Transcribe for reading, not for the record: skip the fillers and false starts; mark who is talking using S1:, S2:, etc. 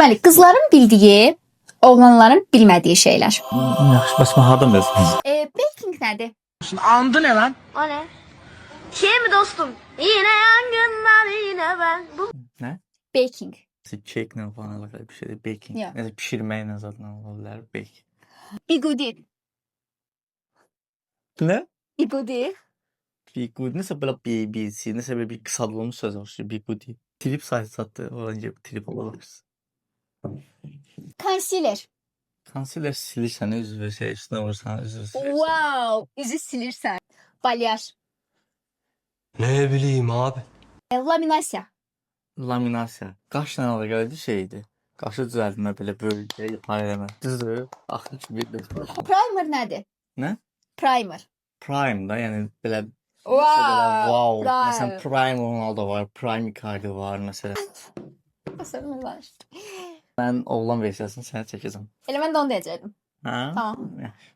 S1: Deməli, qızların bildiyi, oğlanların bilmədiyi şeylər.
S2: Yaxşı, bəs mən hardan bilirsən?
S1: Baking nədir?
S3: Andı ne lan?
S4: O ne? Şey mi dostum? Yine yangınlar yine ben. Bu
S2: Nə?
S1: Baking.
S2: Keklə falan alakalı bir şeydir. Baking.
S1: Yox.
S2: Nəsə pişirməklə zaten ola bilər. Bake.
S1: Bigudi.
S2: Nə?
S1: Bigudi.
S2: Bigudi. Nəsə belə BBC, nəsə belə bir qısadılmış söz var. Bigudi. Trip sayt satdı. Olan gibi trip olabilir.
S1: Concealer.
S2: Concealer silirsən, üzvü şey üstünə vursan, üzvü silirsən.
S1: Wow, üzü silirsən. Balyaj.
S5: Ne bileyim abi.
S1: Laminasiya.
S2: Laminasiya. Qaşla əlaqəli şeydir. Qaşı düzəldmə, belə bölgə yuxarı eləmə. Düzdür? Axır ki, bir
S1: Primer nədir?
S2: Nə?
S1: Primer.
S2: Prime da, yəni belə
S1: Wow.
S2: wow.
S1: Prime.
S2: Məsələn, Prime Ronaldo var, Prime Icardi var, məsələn.
S1: Basarım var.
S2: Mən oğlan versiyasını sənə çəkəcəm.
S1: Elə mən də onu deyəcəkdim.
S2: Hə?
S1: Tamam.
S2: Yaxşı.